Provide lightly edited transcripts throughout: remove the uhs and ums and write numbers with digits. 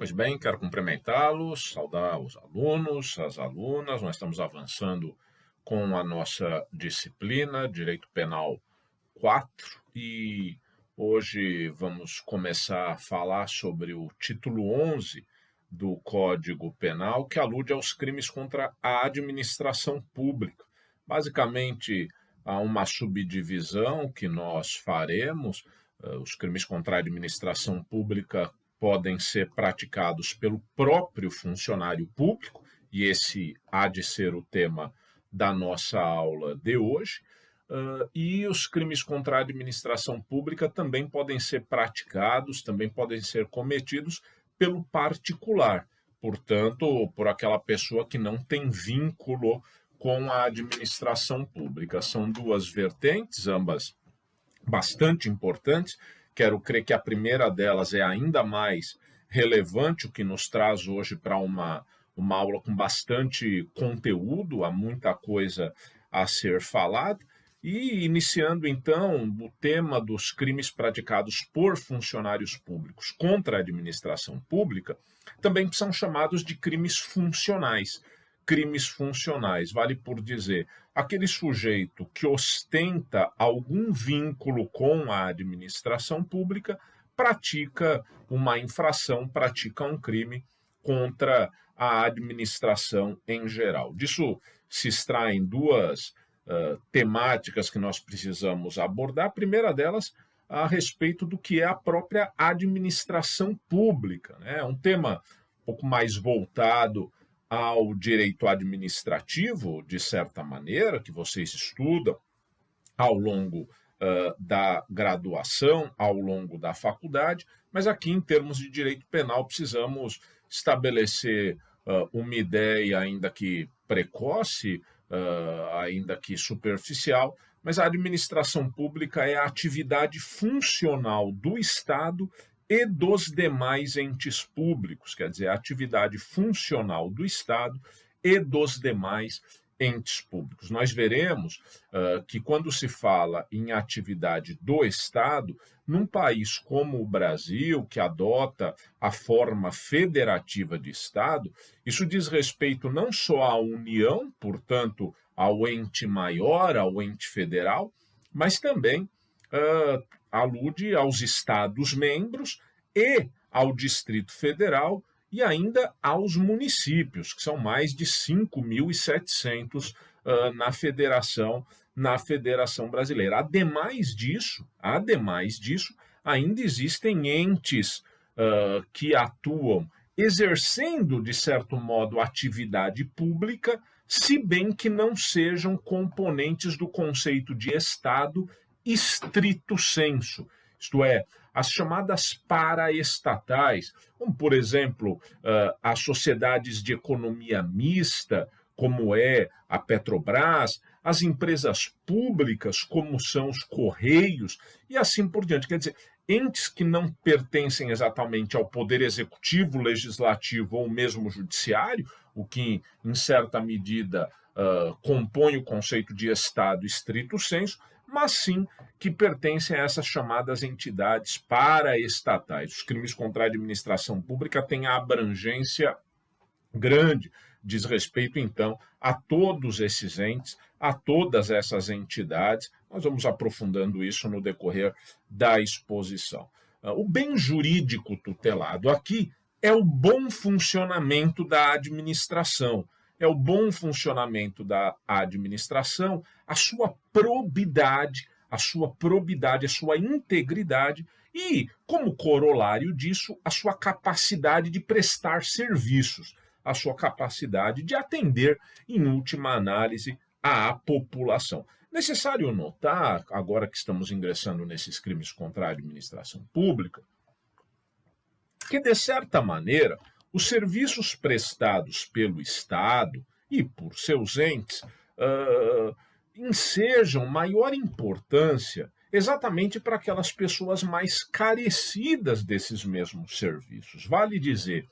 Pois bem, quero cumprimentá-los, saudar os alunos, as alunas. Nós estamos avançando com a nossa disciplina, Direito Penal 4, e hoje vamos começar a falar sobre o título 11 do Código Penal, que alude aos crimes contra a administração pública. Basicamente, há uma subdivisão que nós faremos. Os crimes contra a administração pública podem ser praticados pelo próprio funcionário público, e esse há de ser o tema da nossa aula de hoje. E os crimes contra a administração pública também podem ser praticados, também podem ser cometidos pelo particular, portanto, por aquela pessoa que não tem vínculo com a administração pública. São duas vertentes, ambas bastante importantes. Quero crer que a primeira delas é ainda mais relevante, o que nos traz hoje para uma aula com bastante conteúdo, há muita coisa a ser falada. E iniciando então o tema dos crimes praticados por funcionários públicos contra a administração pública, também são chamados de crimes funcionais. Crimes funcionais, vale por dizer, aquele sujeito que ostenta algum vínculo com a administração pública pratica uma infração, pratica um crime contra a administração em geral. Disso se extraem duas temáticas que nós precisamos abordar. A primeira delas, a respeito do que é a própria administração pública, né? É um tema um pouco mais voltado ao direito administrativo, de certa maneira, que vocês estudam ao longo da graduação, ao longo da faculdade, mas aqui, em termos de direito penal, precisamos estabelecer uma ideia, ainda que precoce, ainda que superficial, mas a administração pública é a atividade funcional do Estado e dos demais entes públicos, quer dizer, a atividade funcional do Estado e dos demais entes públicos. Nós veremos que quando se fala em atividade do Estado, num país como o Brasil, que adota a forma federativa de Estado, isso diz respeito não só à União, portanto, ao ente maior, ao ente federal, mas também alude aos Estados-membros e ao Distrito Federal e ainda aos municípios, que são mais de 5.700 na Federação Brasileira. Ademais disso, ainda existem entes que atuam exercendo, de certo modo, atividade pública, se bem que não sejam componentes do conceito de Estado estrito sensu, isto é, as chamadas paraestatais, como, por exemplo, as sociedades de economia mista, como é a Petrobras, as empresas públicas, como são os Correios, e assim por diante. Quer dizer, entes que não pertencem exatamente ao poder executivo, legislativo ou mesmo judiciário, o que, em certa medida, compõe o conceito de Estado estrito sensu, mas sim que pertencem a essas chamadas entidades paraestatais. Os crimes contra a administração pública têm a abrangência grande, diz respeito, então, a todos esses entes, a todas essas entidades. Nós vamos aprofundando isso no decorrer da exposição. O bem jurídico tutelado aqui é o bom funcionamento da administração. É o bom funcionamento da administração, a sua probidade, a sua integridade e, como corolário disso, a sua capacidade de prestar serviços, a sua capacidade de atender, em última análise, à população. Necessário notar, agora que estamos ingressando nesses crimes contra a administração pública, que, de certa maneira, os serviços prestados pelo Estado e por seus entes ensejam maior importância exatamente para aquelas pessoas mais carecidas desses mesmos serviços. Vale dizer,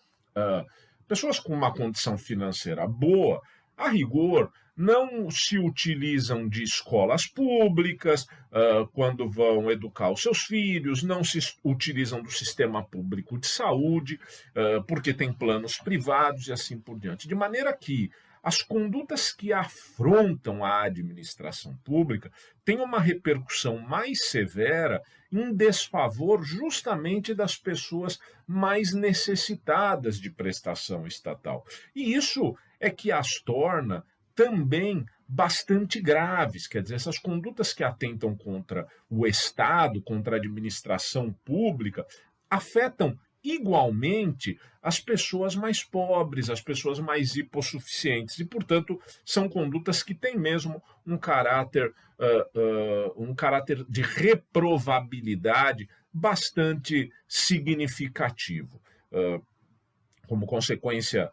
pessoas com uma condição financeira boa, a rigor, não se utilizam de escolas públicas quando vão educar os seus filhos, não se utilizam do sistema público de saúde, porque tem planos privados e assim por diante. De maneira que as condutas que afrontam a administração pública têm uma repercussão mais severa em desfavor justamente das pessoas mais necessitadas de prestação estatal. E isso é que as torna também bastante graves, quer dizer, essas condutas que atentam contra o Estado, contra a administração pública, afetam igualmente as pessoas mais pobres, as pessoas mais hipossuficientes, e, portanto, são condutas que têm mesmo um caráter de reprovabilidade bastante significativo. Como consequência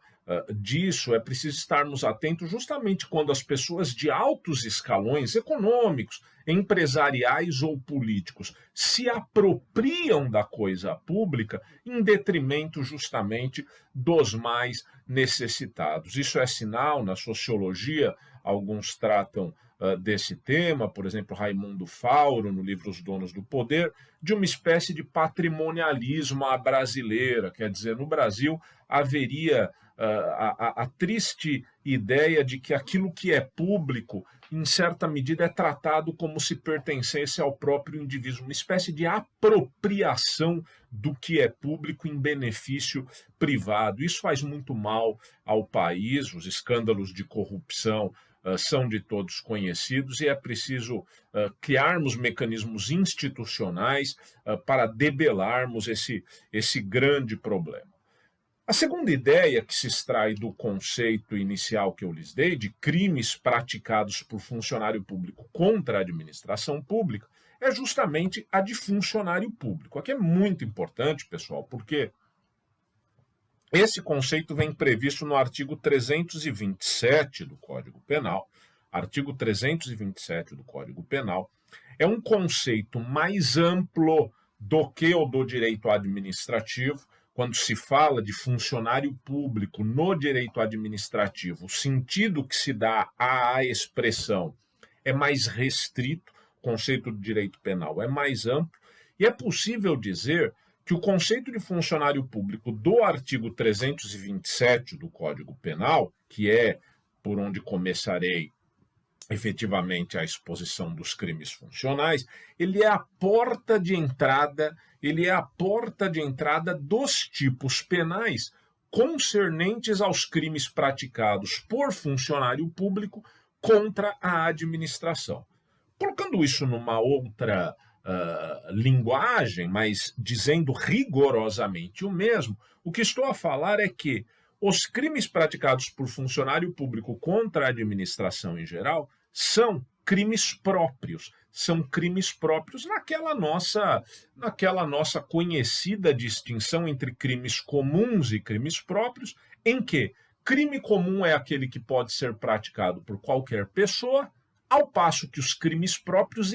disso, é preciso estarmos atentos justamente quando as pessoas de altos escalões econômicos, empresariais ou políticos se apropriam da coisa pública em detrimento justamente dos mais necessitados. Isso é sinal, na sociologia, alguns tratam desse tema, por exemplo, Raimundo Fauro, no livro Os Donos do Poder, de uma espécie de patrimonialismo à brasileira, quer dizer, no Brasil haveria a triste ideia de que aquilo que é público, em certa medida, é tratado como se pertencesse ao próprio indivíduo, uma espécie de apropriação do que é público em benefício privado. Isso faz muito mal ao país, os escândalos de corrupção são de todos conhecidos e é preciso criarmos mecanismos institucionais para debelarmos esse grande problema. A segunda ideia que se extrai do conceito inicial que eu lhes dei, de crimes praticados por funcionário público contra a administração pública, é justamente a de funcionário público. Aqui é muito importante, pessoal, porque esse conceito vem previsto no artigo 327 do Código Penal. Artigo 327 do Código Penal é um conceito mais amplo do que o do direito administrativo. Quando se fala de funcionário público no direito administrativo, o sentido que se dá à expressão é mais restrito, o conceito do direito penal é mais amplo, e é possível dizer que o conceito de funcionário público do artigo 327 do Código Penal, que é por onde começarei efetivamente a exposição dos crimes funcionais, ele é a porta de entrada dos tipos penais concernentes aos crimes praticados por funcionário público contra a administração. Colocando isso numa outra linguagem, mas dizendo rigorosamente o mesmo, o que estou a falar é que os crimes praticados por funcionário público contra a administração em geral são crimes próprios naquela nossa conhecida distinção entre crimes comuns e crimes próprios, em que crime comum é aquele que pode ser praticado por qualquer pessoa, ao passo que os crimes próprios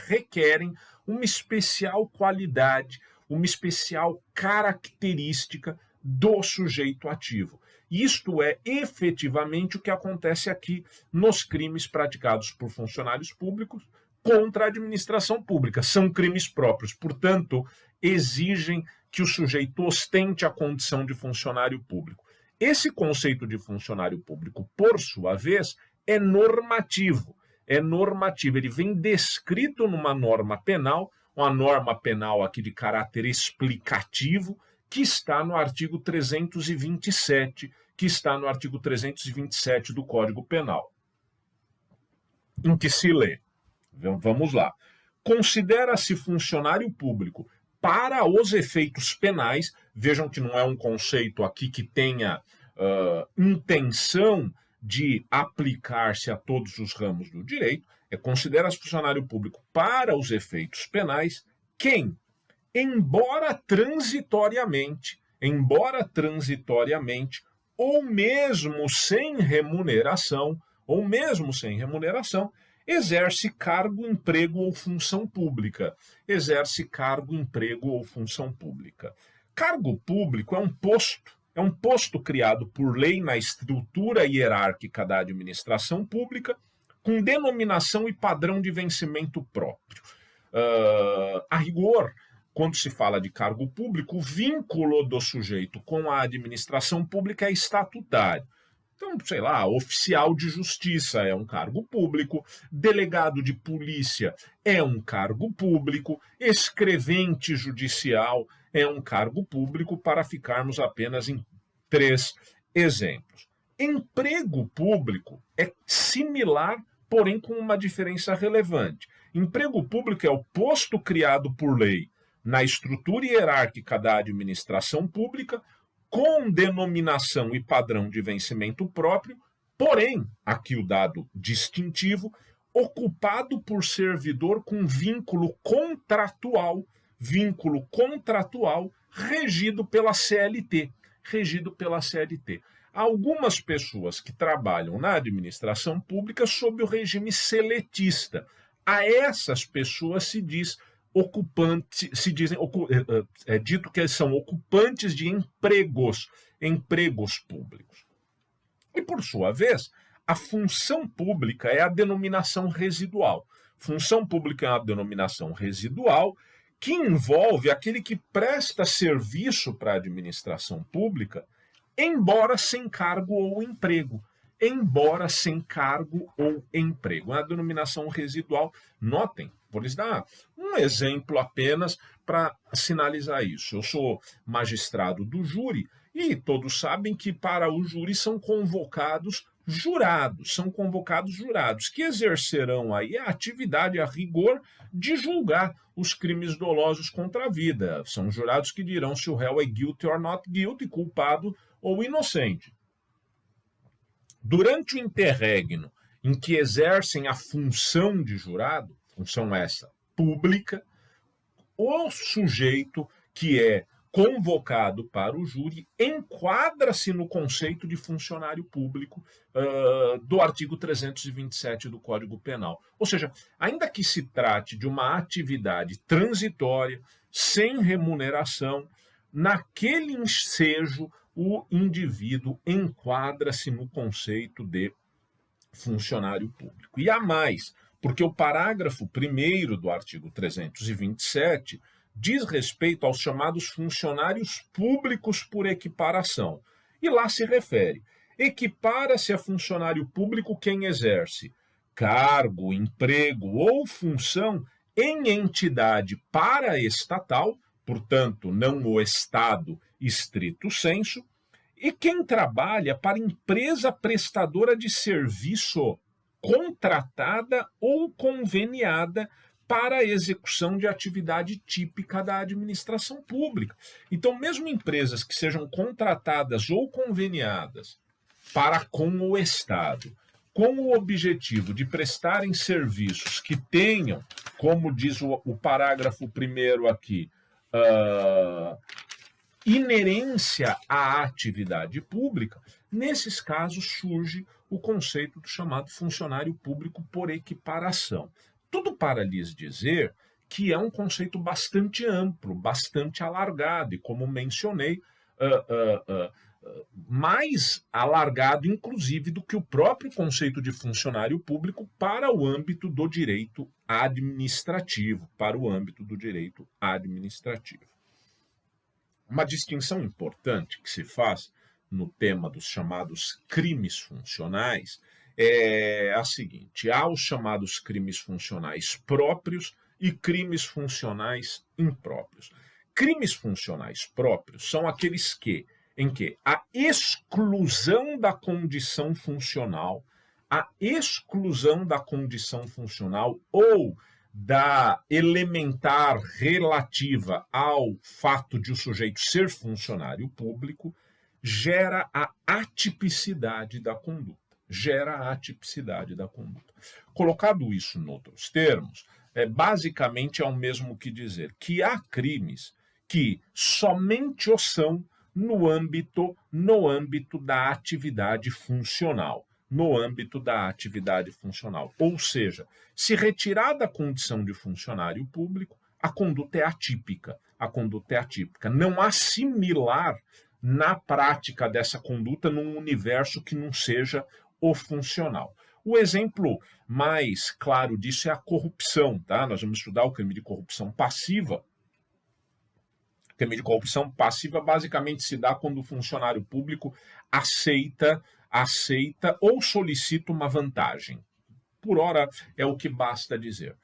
requerem uma especial qualidade, uma especial característica do sujeito ativo. Isto é efetivamente o que acontece aqui nos crimes praticados por funcionários públicos contra a administração pública. São crimes próprios, portanto, exigem que o sujeito ostente a condição de funcionário público. Esse conceito de funcionário público, por sua vez, é normativo. Ele vem descrito numa norma penal, uma norma penal aqui de caráter explicativo, que está no artigo 327, do Código Penal, em que se lê, vamos lá, considera-se funcionário público para os efeitos penais, vejam que não é um conceito aqui que tenha intenção de aplicar-se a todos os ramos do direito, considera-se funcionário público para os efeitos penais quem, embora transitoriamente, ou mesmo sem remuneração, exerce cargo, emprego ou função pública. Cargo público é um posto, é um posto criado por lei na estrutura hierárquica da administração pública, com denominação e padrão de vencimento próprio. A rigor, quando se fala de cargo público, o vínculo do sujeito com a administração pública é estatutário. Então, sei lá, oficial de justiça é um cargo público, delegado de polícia é um cargo público, escrevente judicial é um cargo público, para ficarmos apenas em 3 exemplos. Emprego público é similar, porém com uma diferença relevante. Emprego público é o posto criado por lei na estrutura hierárquica da administração pública, com denominação e padrão de vencimento próprio, porém, aqui o dado distintivo, ocupado por servidor com vínculo contratual regido pela CLT, Algumas pessoas que trabalham na administração pública sob o regime seletista. A essas pessoas se diz é dito que eles são ocupantes de empregos públicos. E, por sua vez, a função pública é a denominação residual. Função pública é uma denominação residual que envolve aquele que presta serviço para a administração pública, embora sem cargo ou emprego. É a denominação residual. Notem, vou lhes dar um exemplo apenas para sinalizar isso. Eu sou magistrado do júri e todos sabem que para o júri são convocados jurados, que exercerão aí a atividade a rigor de julgar os crimes dolosos contra a vida. São jurados que dirão se o réu é guilty or not guilty, culpado ou inocente. Durante o interregno em que exercem a função de jurado, função essa pública, o sujeito que é convocado para o júri enquadra-se no conceito de funcionário público do artigo 327 do Código Penal. Ou seja, ainda que se trate de uma atividade transitória, sem remuneração, naquele ensejo o indivíduo enquadra-se no conceito de funcionário público. E há mais, porque o parágrafo 1º do artigo 327 diz respeito aos chamados funcionários públicos por equiparação. E lá se refere: equipara-se a funcionário público quem exerce cargo, emprego ou função em entidade paraestatal, portanto, não o Estado estrito sensu, e quem trabalha para empresa prestadora de serviço contratada ou conveniada para a execução de atividade típica da administração pública. Então, mesmo empresas que sejam contratadas ou conveniadas para com o Estado, com o objetivo de prestarem serviços que tenham, como diz o parágrafo 1º aqui, inerência à atividade pública, nesses casos surge o conceito do chamado funcionário público por equiparação. Tudo para lhes dizer que é um conceito bastante amplo, bastante alargado, e como mencionei, mais alargado, inclusive, do que o próprio conceito de funcionário público para o âmbito do direito administrativo, Uma distinção importante que se faz no tema dos chamados crimes funcionais é a seguinte: há os chamados crimes funcionais próprios e crimes funcionais impróprios. Crimes funcionais próprios são aqueles em que a exclusão da condição funcional ou da elementar relativa ao fato de o sujeito ser funcionário público gera a atipicidade da conduta. Colocado isso em outros termos, basicamente é o mesmo que dizer que há crimes que somente o são no âmbito da atividade funcional. Ou seja, se retirada a condição de funcionário público, a conduta é atípica. Não há na prática dessa conduta num universo que não seja o funcional. O exemplo mais claro disso é a corrupção, tá? Nós vamos estudar o crime de corrupção passiva. O crime de corrupção passiva basicamente se dá quando o funcionário público aceita ou solicita uma vantagem. Por ora, é o que basta dizer.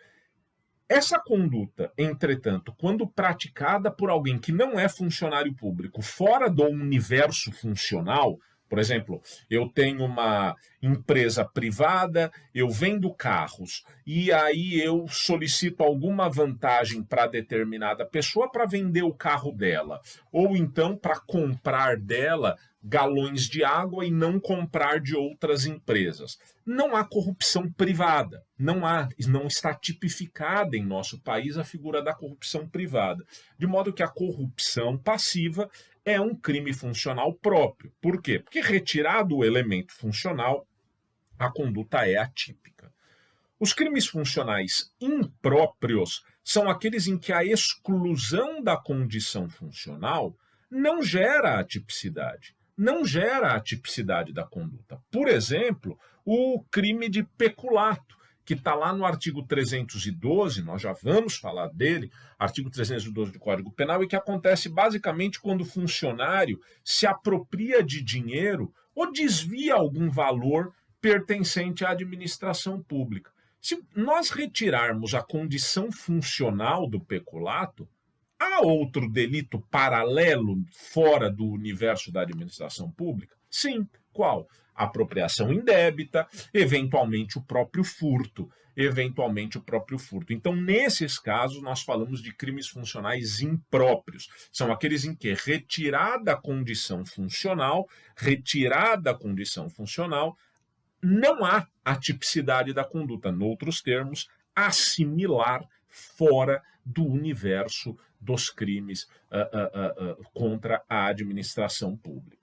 Essa conduta, entretanto, quando praticada por alguém que não é funcionário público, fora do universo funcional, por exemplo, eu tenho uma empresa privada, eu vendo carros e aí eu solicito alguma vantagem para determinada pessoa para vender o carro dela, ou então para comprar dela galões de água e não comprar de outras empresas. Não há corrupção privada, não está tipificada em nosso país a figura da corrupção privada, de modo que a corrupção passiva é um crime funcional próprio. Por quê? Porque retirado o elemento funcional, a conduta é atípica. Os crimes funcionais impróprios são aqueles em que a exclusão da condição funcional não gera atipicidade, não gera a tipicidade da conduta. Por exemplo, o crime de peculato, que está lá no artigo 312, nós já vamos falar dele, artigo 312 do Código Penal, e que acontece basicamente quando o funcionário se apropria de dinheiro ou desvia algum valor pertencente à administração pública. Se nós retirarmos a condição funcional do peculato, há outro delito paralelo fora do universo da administração pública? Sim. Qual? Apropriação indébita, eventualmente o próprio furto. Então, nesses casos, nós falamos de crimes funcionais impróprios. São aqueles em que, retirada a condição funcional, não há atipicidade da conduta. Noutros termos, assimilar fora do universo dos crimes contra a administração pública.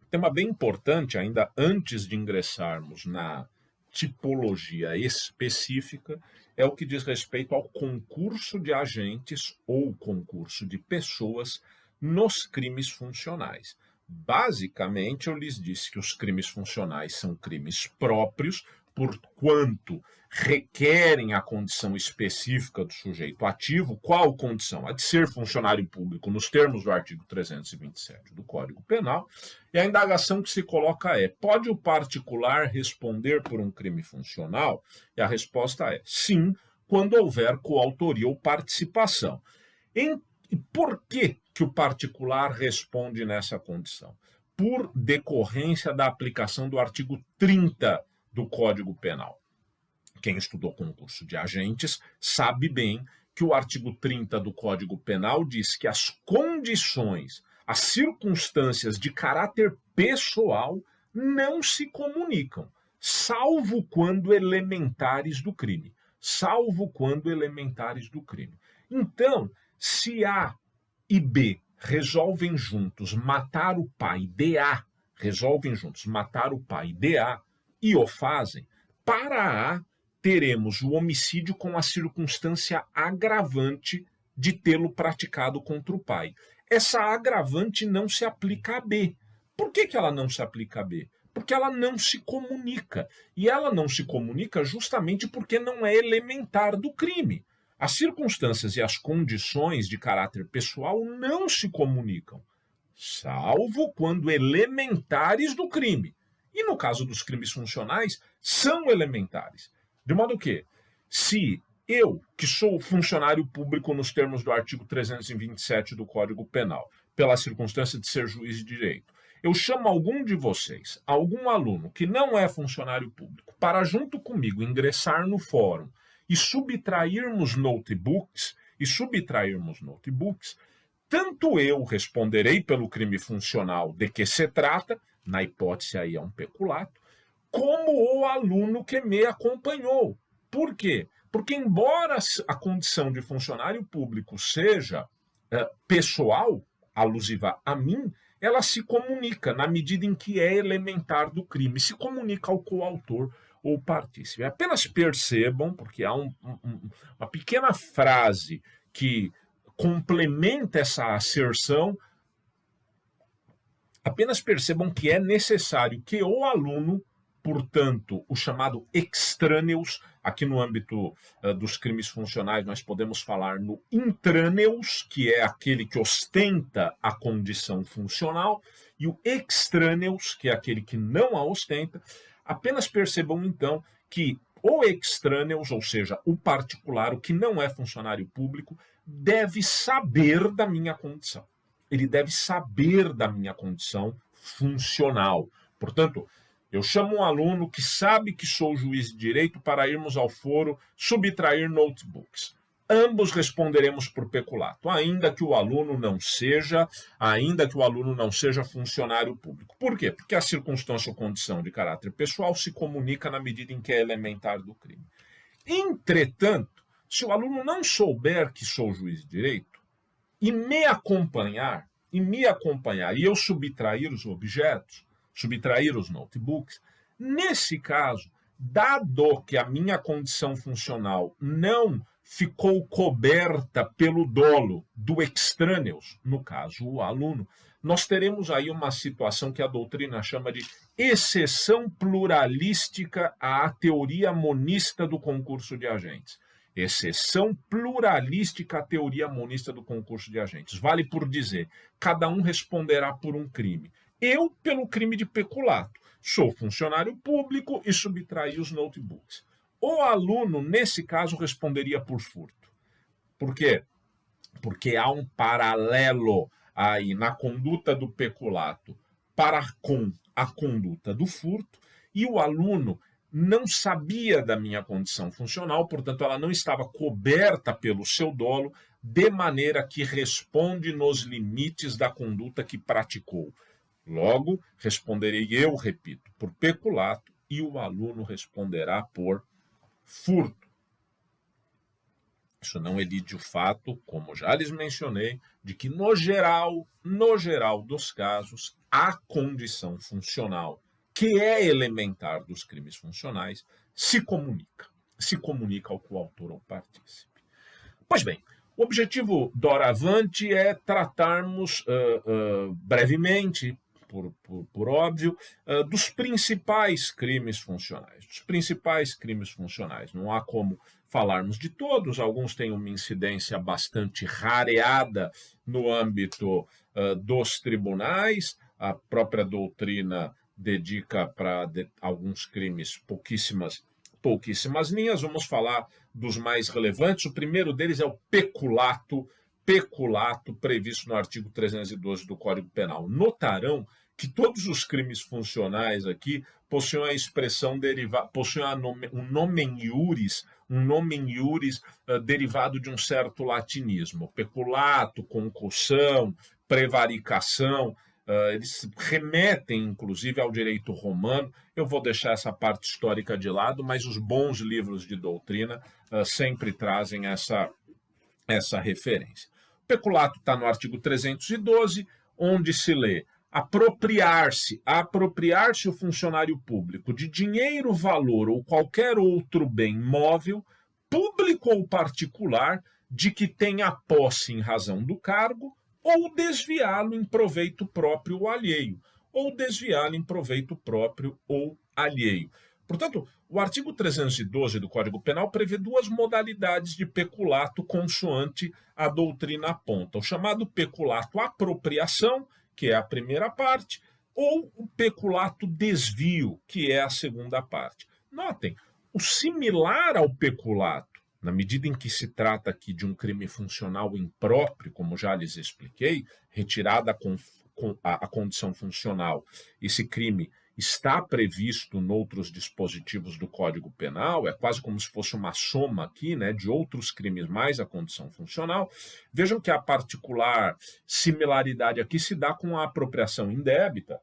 Tema bem importante, ainda antes de ingressarmos na tipologia específica, é o que diz respeito ao concurso de agentes ou concurso de pessoas nos crimes funcionais. Basicamente, eu lhes disse que os crimes funcionais são crimes próprios, porquanto requerem a condição específica do sujeito ativo. Qual condição? A de ser funcionário público, nos termos do artigo 327 do Código Penal. E a indagação que se coloca é: pode o particular responder por um crime funcional? E a resposta é sim, quando houver coautoria ou participação. Por que o particular responde nessa condição? Por decorrência da aplicação do artigo 30 do Código Penal. Quem estudou concurso de agentes sabe bem que o artigo 30 do Código Penal diz que as condições, as circunstâncias de caráter pessoal não se comunicam, salvo quando elementares do crime. Então, se A e B resolvem juntos matar o pai de A, e o fazem, para A, teremos o homicídio com a circunstância agravante de tê-lo praticado contra o pai. Essa agravante não se aplica a B. Por que ela não se aplica a B? Porque ela não se comunica. E ela não se comunica justamente porque não é elementar do crime. As circunstâncias e as condições de caráter pessoal não se comunicam, salvo quando elementares do crime. E no caso dos crimes funcionais, são elementares. De modo que, se eu, que sou funcionário público nos termos do artigo 327 do Código Penal, pela circunstância de ser juiz de direito, eu chamo algum de vocês, algum aluno que não é funcionário público, para junto comigo ingressar no fórum e subtrairmos notebooks, tanto eu responderei pelo crime funcional de que se trata, na hipótese aí é um peculato, como o aluno que me acompanhou. Por quê? Porque embora a condição de funcionário público seja pessoal, alusiva a mim, ela se comunica na medida em que é elementar do crime, se comunica ao coautor ou partícipe. Apenas percebam, porque há uma pequena frase que complementa essa asserção, Apenas percebam que é necessário que o aluno, portanto, o chamado extrâneos, aqui no âmbito dos crimes funcionais, nós podemos falar no intrâneos, que é aquele que ostenta a condição funcional, e o extrâneos, que é aquele que não a ostenta. Apenas percebam, então, que o extrâneos, ou seja, o particular, o que não é funcionário público, deve saber da minha condição. Ele deve saber da minha condição funcional. Portanto, eu chamo um aluno que sabe que sou juiz de direito para irmos ao foro subtrair notebooks. Ambos responderemos por peculato, ainda que o aluno não seja funcionário público. Por quê? Porque a circunstância ou condição de caráter pessoal se comunica na medida em que é elementar do crime. Entretanto, se o aluno não souber que sou juiz de direito e me acompanhar, e eu subtrair os objetos, subtrair os notebooks, nesse caso, dado que a minha condição funcional não ficou coberta pelo dolo do extrâneos, no caso o aluno, nós teremos aí uma situação que a doutrina chama de exceção pluralística à teoria monista do concurso de agentes. Exceção pluralística à teoria monista do concurso de agentes. Vale por dizer, cada um responderá por um crime. Eu, pelo crime de peculato, sou funcionário público e subtraí os notebooks. O aluno, nesse caso, responderia por furto. Por quê? Porque há um paralelo aí na conduta do peculato para com a conduta do furto, e o aluno não sabia da minha condição funcional, portanto, ela não estava coberta pelo seu dolo, de maneira que responde nos limites da conduta que praticou. Logo, responderei eu, repito, por peculato, e o aluno responderá por furto. Isso não elide o fato, como já lhes mencionei, de que no geral dos casos, a condição funcional, que é elementar dos crimes funcionais, se comunica ao coautor ou partícipe. Pois bem, o objetivo doravante é tratarmos brevemente, por óbvio, dos principais crimes funcionais. Não há como falarmos de todos, alguns têm uma incidência bastante rareada no âmbito dos tribunais, a própria doutrina dedica para alguns crimes pouquíssimas linhas. Vamos falar dos mais relevantes. O primeiro deles é o peculato previsto no artigo 312 do Código Penal. Notarão que todos os crimes funcionais aqui possuem a expressão derivada, possuem um nomen iuris derivado de um certo latinismo. Peculato, concussão, prevaricação, eles remetem, inclusive, ao direito romano. Eu vou deixar essa parte histórica de lado, mas os bons livros de doutrina sempre trazem essa referência. O peculato está no artigo 312, onde se lê: apropriar-se o funcionário público de dinheiro, valor ou qualquer outro bem móvel, público ou particular, de que tenha posse em razão do cargo, ou desviá-lo em proveito próprio ou alheio. Portanto, o artigo 312 do Código Penal prevê duas modalidades de peculato consoante a doutrina aponta: o chamado peculato apropriação, que é a primeira parte, ou o peculato desvio, que é a segunda parte. Notem, o similar ao peculato, na medida em que se trata aqui de um crime funcional impróprio, como já lhes expliquei, retirada a condição funcional, esse crime está previsto noutros dispositivos do Código Penal, é quase como se fosse uma soma aqui, né, de outros crimes mais a condição funcional. Vejam que a particular similaridade aqui se dá com a apropriação indébita,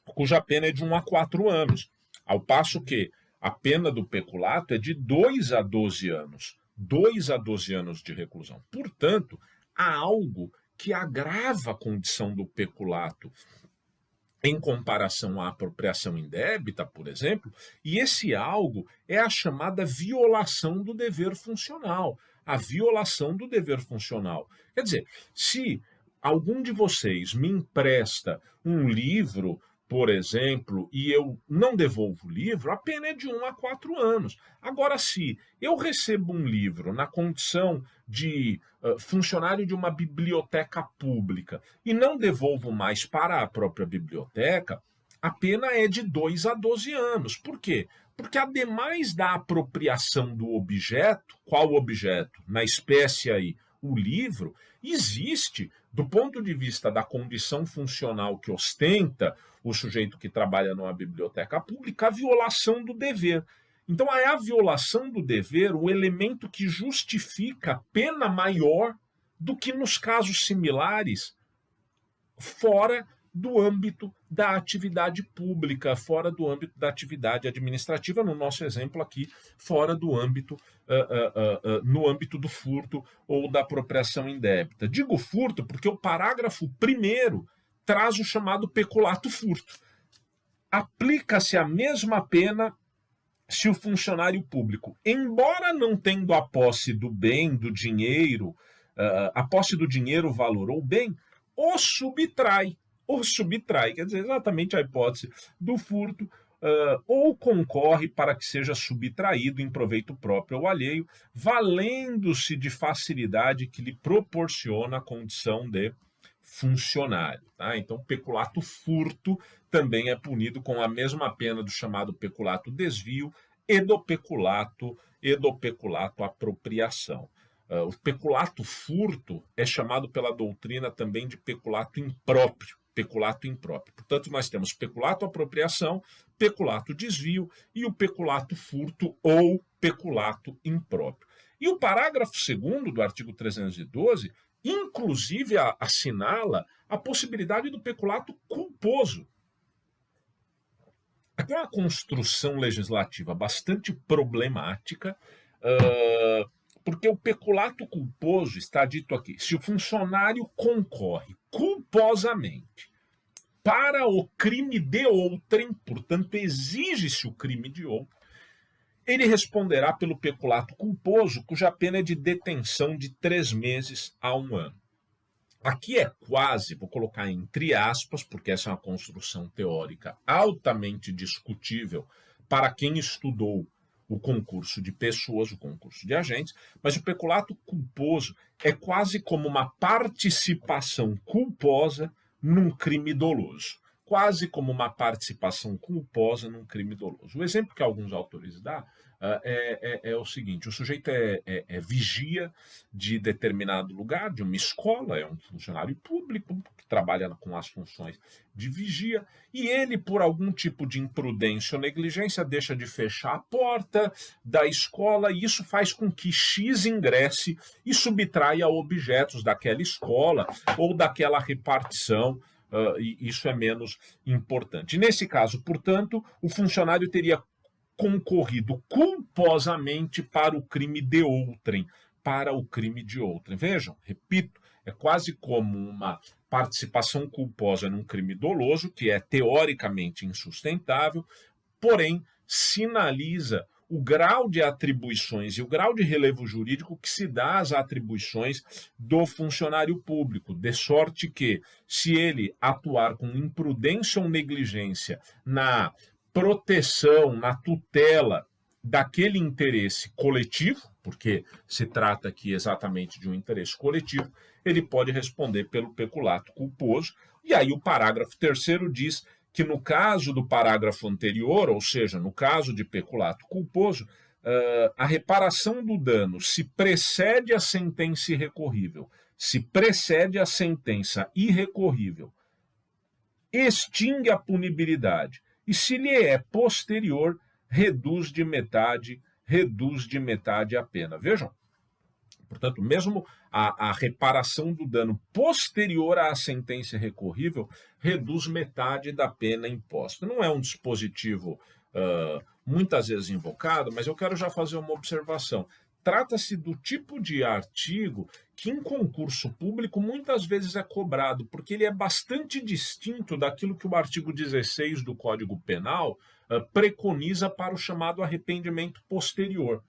cuja pena é de 1 a 4 anos, ao passo que a pena do peculato é de 2 a 12 anos. 2 a 12 anos de reclusão. Portanto, há algo que agrava a condição do peculato em comparação à apropriação indébita, por exemplo, e esse algo é a chamada violação do dever funcional. A violação do dever funcional. Quer dizer, se algum de vocês me empresta um livro, por exemplo, e eu não devolvo o livro, a pena é de 1 a 4 anos. Agora, se eu recebo um livro na condição de funcionário de uma biblioteca pública e não devolvo mais para a própria biblioteca, a pena é de 2 a 12 anos. Por quê? Porque, ademais da apropriação do objeto, qual objeto? Na espécie aí, o livro, existe, do ponto de vista da condição funcional que ostenta o sujeito que trabalha numa biblioteca pública, a violação do dever. Então, é a violação do dever o elemento que justifica pena maior do que nos casos similares fora do âmbito da atividade pública, fora do âmbito da atividade administrativa, no nosso exemplo aqui, fora do âmbito, no âmbito do furto ou da apropriação indébita. Digo furto porque o parágrafo 1º traz o chamado peculato furto. Aplica-se a mesma pena se o funcionário público, embora não tendo a posse do bem, do dinheiro, a posse do dinheiro, valor ou bem, o subtrai, quer dizer, exatamente a hipótese do furto, ou concorre para que seja subtraído em proveito próprio ou alheio, valendo-se de facilidade que lhe proporciona a condição de funcionário. Tá? Então, peculato furto também é punido com a mesma pena do chamado peculato desvio e do peculato apropriação. O peculato furto é chamado pela doutrina também de peculato impróprio. Portanto, nós temos peculato apropriação, peculato desvio e o peculato furto ou peculato impróprio. E o parágrafo 2º do artigo 312, inclusive, assinala a possibilidade do peculato culposo. Aqui é uma construção legislativa bastante problemática, porque o peculato culposo está dito aqui: se o funcionário concorre culposamente para o crime de outrem, portanto, exige-se o crime de outrem, ele responderá pelo peculato culposo, cuja pena é de detenção de 3 meses a 1 ano. Aqui é quase, vou colocar entre aspas, porque essa é uma construção teórica altamente discutível para quem estudou o concurso de pessoas, o concurso de agentes, mas o peculato culposo é quase como uma participação culposa num crime doloso. Quase como uma participação culposa num crime doloso. O exemplo que alguns autores dão é o seguinte: o sujeito é vigia de determinado lugar, de uma escola, é um funcionário público que trabalha com as funções de vigia, e ele, por algum tipo de imprudência ou negligência, deixa de fechar a porta da escola, e isso faz com que X ingresse e subtraia objetos daquela escola ou daquela repartição. E isso é menos importante. Nesse caso, portanto, o funcionário teria concorrido culposamente para o crime de outrem, Vejam, repito, é quase como uma participação culposa num crime doloso, que é teoricamente insustentável, porém sinaliza o grau de atribuições e o grau de relevo jurídico que se dá às atribuições do funcionário público, de sorte que, se ele atuar com imprudência ou negligência na proteção, na tutela daquele interesse coletivo, porque se trata aqui exatamente de um interesse coletivo, ele pode responder pelo peculato culposo. E aí o parágrafo 3º diz que, no caso do parágrafo anterior, ou seja, no caso de peculato culposo, a reparação do dano se precede a sentença irrecorrível, extingue a punibilidade, e se lhe é posterior, reduz de metade a pena. Vejam, portanto, mesmo a reparação do dano posterior à sentença recorrível reduz metade da pena imposta. Não é um dispositivo muitas vezes invocado, mas eu quero já fazer uma observação. Trata-se do tipo de artigo que, em concurso público, muitas vezes é cobrado, porque ele é bastante distinto daquilo que o artigo 16 do Código Penal preconiza para o chamado arrependimento posterior.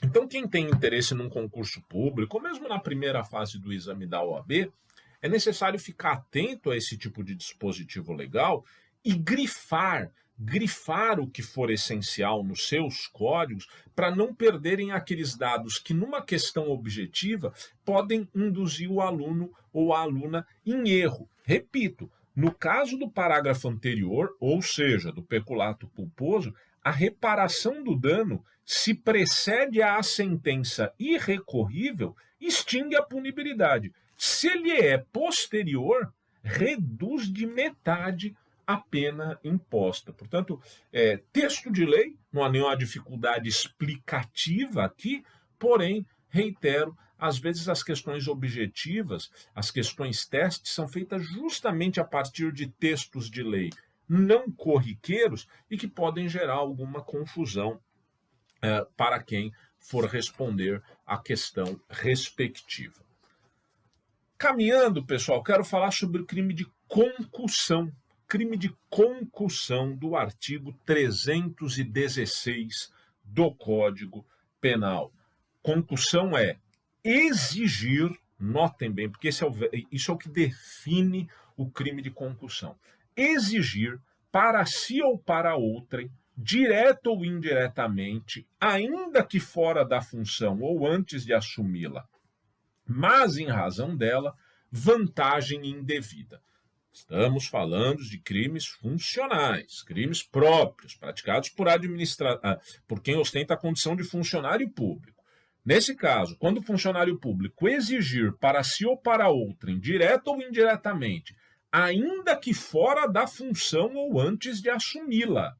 Então, quem tem interesse num concurso público, ou mesmo na primeira fase do exame da OAB, é necessário ficar atento a esse tipo de dispositivo legal e grifar o que for essencial nos seus códigos para não perderem aqueles dados que, numa questão objetiva, podem induzir o aluno ou a aluna em erro. Repito, no caso do parágrafo anterior, ou seja, do peculato culposo, a reparação do dano, se precede à sentença irrecorrível, extingue a punibilidade. Se ele é posterior, reduz de metade a pena imposta. Portanto, texto de lei, não há nenhuma dificuldade explicativa aqui, porém, reitero, às vezes as questões objetivas, as questões testes, são feitas justamente a partir de textos de lei não corriqueiros e que podem gerar alguma confusão para quem for responder à questão respectiva. Caminhando, pessoal, quero falar sobre o crime de concussão. Crime de concussão do artigo 316 do Código Penal. Concussão é exigir, notem bem, porque isso é o que define o crime de concussão. Exigir para si ou para outrem, direto ou indiretamente, ainda que fora da função ou antes de assumi-la, mas em razão dela, vantagem indevida. Estamos falando de crimes funcionais, crimes próprios, praticados por quem ostenta a condição de funcionário público. Nesse caso, quando o funcionário público exigir para si ou para outrem, direto ou indiretamente, ainda que fora da função ou antes de assumi-la,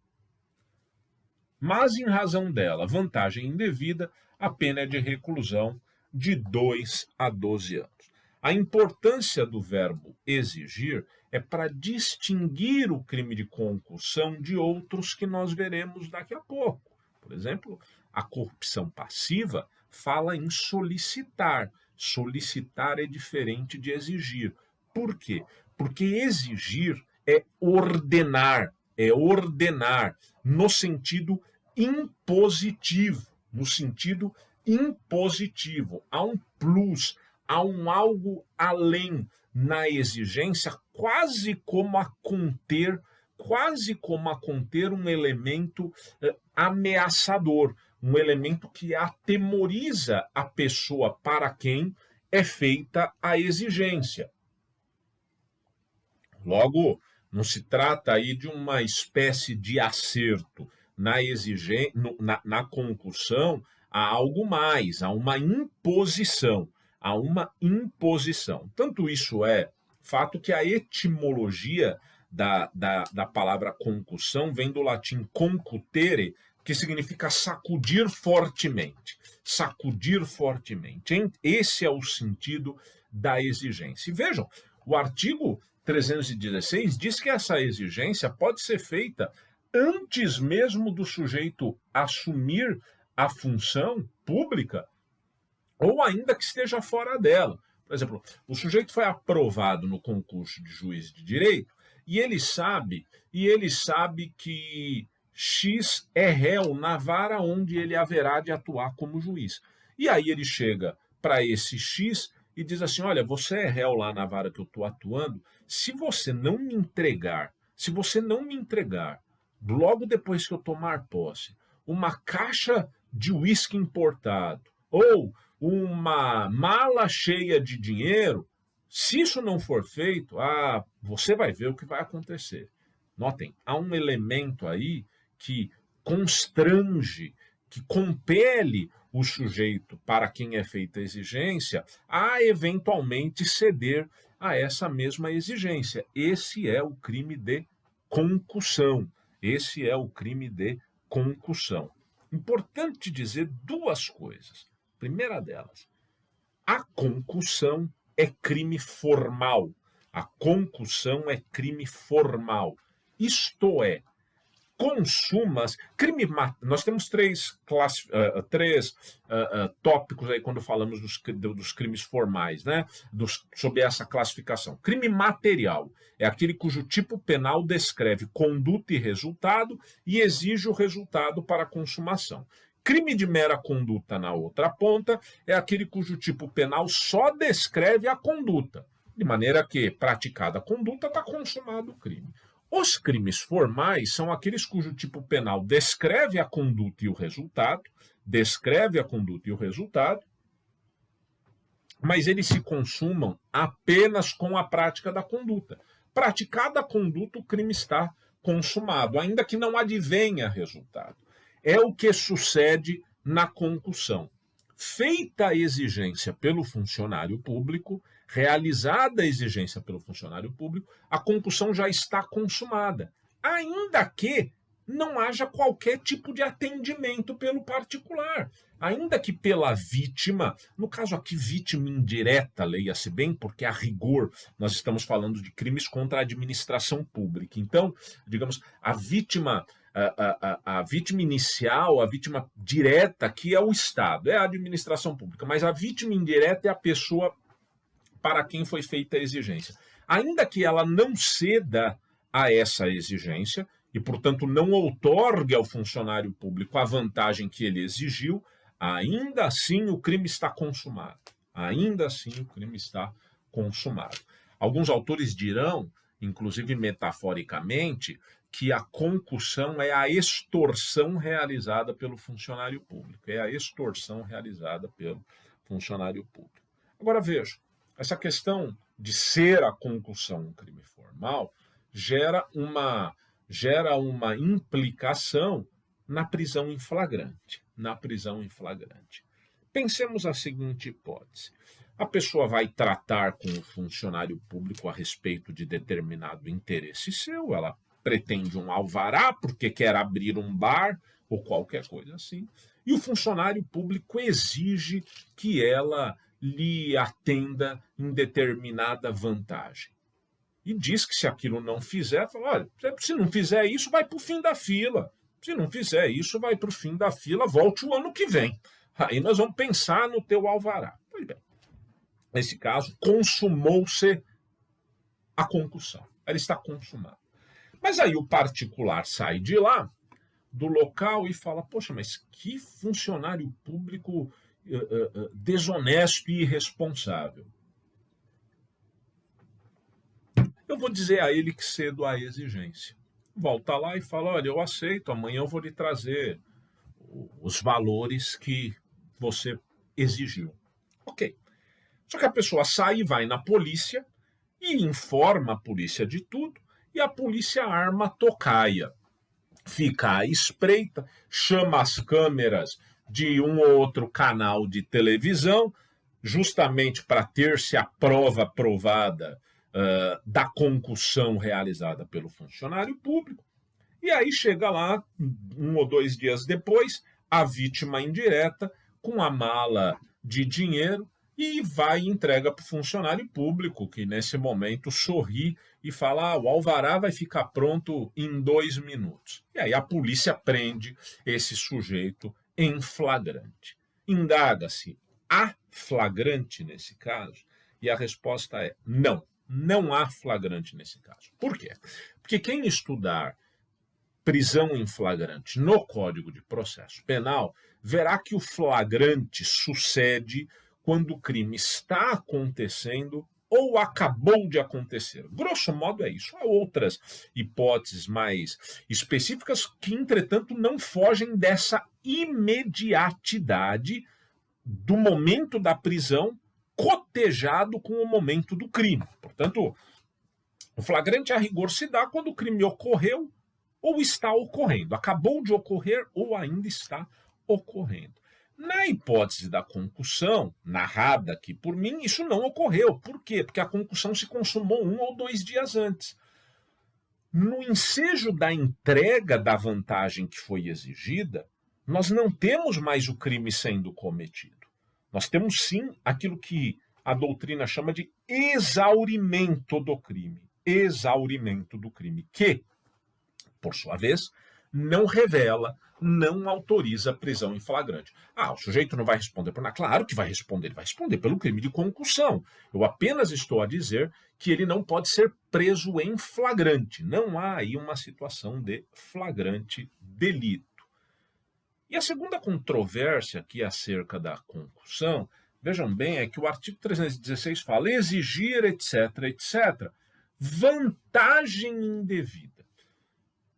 mas em razão dela, vantagem indevida, a pena é de reclusão de 2 a 12 anos. A importância do verbo exigir é para distinguir o crime de concussão de outros que nós veremos daqui a pouco. Por exemplo, a corrupção passiva fala em solicitar. Solicitar é diferente de exigir. Por quê? Porque exigir é ordenar no sentido impositivo, há um plus, há um algo além na exigência, quase como a conter um elemento ameaçador, um elemento que atemoriza a pessoa para quem é feita a exigência. Logo, não se trata aí de uma espécie de acerto. Na concussão, há algo mais, há uma imposição. Tanto isso é fato que a etimologia da palavra concussão vem do latim concutere, que significa sacudir fortemente. Sacudir fortemente. Esse é o sentido da exigência. E vejam, o artigo 316 diz que essa exigência pode ser feita antes mesmo do sujeito assumir a função pública, ou ainda que esteja fora dela. Por exemplo, o sujeito foi aprovado no concurso de juiz de direito e ele sabe que X é réu na vara onde ele haverá de atuar como juiz. E aí ele chega para esse X e diz assim: olha, você é réu lá na vara que eu estou atuando, se você não me entregar, logo depois que eu tomar posse, uma caixa de uísque importado ou uma mala cheia de dinheiro, se isso não for feito, você vai ver o que vai acontecer. Notem, há um elemento aí que constrange, que compele o sujeito para quem é feita a exigência a eventualmente ceder a essa mesma exigência. Esse é o crime de concussão. Importante dizer duas coisas. Primeira delas, a concussão é crime formal. Isto é, nós temos três tópicos aí quando falamos dos crimes formais, né? Sob essa classificação. Crime material é aquele cujo tipo penal descreve conduta e resultado e exige o resultado para a consumação. Crime de mera conduta na outra ponta é aquele cujo tipo penal só descreve a conduta, de maneira que, praticada a conduta, está consumado o crime. Os crimes formais são aqueles cujo tipo penal descreve a conduta e o resultado, mas eles se consumam apenas com a prática da conduta. Praticada a conduta, o crime está consumado, ainda que não advenha resultado. É o que sucede na concussão. Feita a exigência pelo funcionário público, realizada a exigência pelo funcionário público, a concussão já está consumada, ainda que não haja qualquer tipo de atendimento pelo particular, ainda que pela vítima, no caso aqui vítima indireta, leia-se bem, porque a rigor nós estamos falando de crimes contra a administração pública. Então, digamos, a vítima inicial, a vítima direta aqui é o Estado, é a administração pública, mas a vítima indireta é a pessoa para quem foi feita a exigência. Ainda que ela não ceda a essa exigência e, portanto, não outorgue ao funcionário público a vantagem que ele exigiu, ainda assim o crime está consumado. Ainda assim o crime está consumado. Alguns autores dirão, inclusive metaforicamente, que a concussão é a extorsão realizada pelo funcionário público. É a extorsão realizada pelo funcionário público. Agora veja, essa questão de ser a concussão um crime formal gera uma implicação na prisão em flagrante. Pensemos a seguinte hipótese. A pessoa vai tratar com o funcionário público a respeito de determinado interesse seu, ela pretende um alvará porque quer abrir um bar ou qualquer coisa assim, e o funcionário público exige que ela lhe atenda em determinada vantagem. E diz que se aquilo não fizer, fala, olha, se não fizer isso, vai para o fim da fila. Se não fizer isso, vai para o fim da fila, volte o ano que vem. Aí nós vamos pensar no teu alvará. Pois bem, nesse caso, consumou-se a concussão. Ela está consumada. Mas aí o particular sai de lá, do local, e fala, poxa, mas que funcionário público desonesto e irresponsável. Eu vou dizer a ele que cedo à exigência. Volta lá e fala, olha, eu aceito, amanhã eu vou lhe trazer os valores que você exigiu. Ok. Só que a pessoa sai e vai na polícia e informa a polícia de tudo, e a polícia arma a tocaia. Fica à espreita, chama as câmeras de um ou outro canal de televisão, justamente para ter-se a prova provada da concussão realizada pelo funcionário público. E aí chega lá, 1 ou 2 dias depois, a vítima indireta, com a mala de dinheiro, e vai e entrega para o funcionário público, que nesse momento sorri e fala, o alvará vai ficar pronto em 2 minutos. E aí a polícia prende esse sujeito em flagrante. Indaga-se, há flagrante nesse caso? E a resposta é não, não há flagrante nesse caso. Por quê? Porque quem estudar prisão em flagrante no Código de Processo Penal verá que o flagrante sucede quando o crime está acontecendo ou acabou de acontecer. Grosso modo é isso. Há outras hipóteses mais específicas que, entretanto, não fogem dessa imediatidade do momento da prisão cotejado com o momento do crime. Portanto, o flagrante a rigor se dá quando o crime ocorreu ou está ocorrendo. Acabou de ocorrer ou ainda está ocorrendo. Na hipótese da concussão, narrada aqui por mim, isso não ocorreu. Por quê? Porque a concussão se consumou 1 ou 2 dias antes. No ensejo da entrega da vantagem que foi exigida, nós não temos mais o crime sendo cometido. Nós temos sim aquilo que a doutrina chama de exaurimento do crime. Exaurimento do crime, que, por sua vez, não revela, não autoriza a prisão em flagrante. O sujeito não vai responder por nada. Claro que vai responder, ele vai responder pelo crime de concussão. Eu apenas estou a dizer que ele não pode ser preso em flagrante. Não há aí uma situação de flagrante delito. E a segunda controvérsia aqui acerca da concussão, vejam bem, é que o artigo 316 fala exigir, etc, etc, vantagem indevida.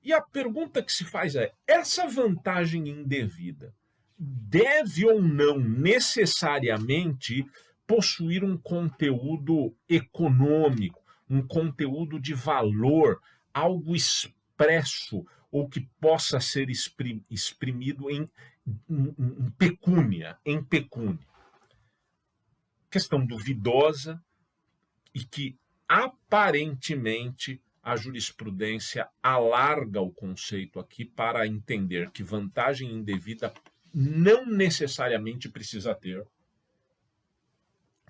E a pergunta que se faz é, essa vantagem indevida deve ou não necessariamente possuir um conteúdo econômico, um conteúdo de valor, algo expresso ou que possa ser exprimido em pecúnia, Questão duvidosa e que aparentemente a jurisprudência alarga o conceito aqui para entender que vantagem indevida não necessariamente precisa ter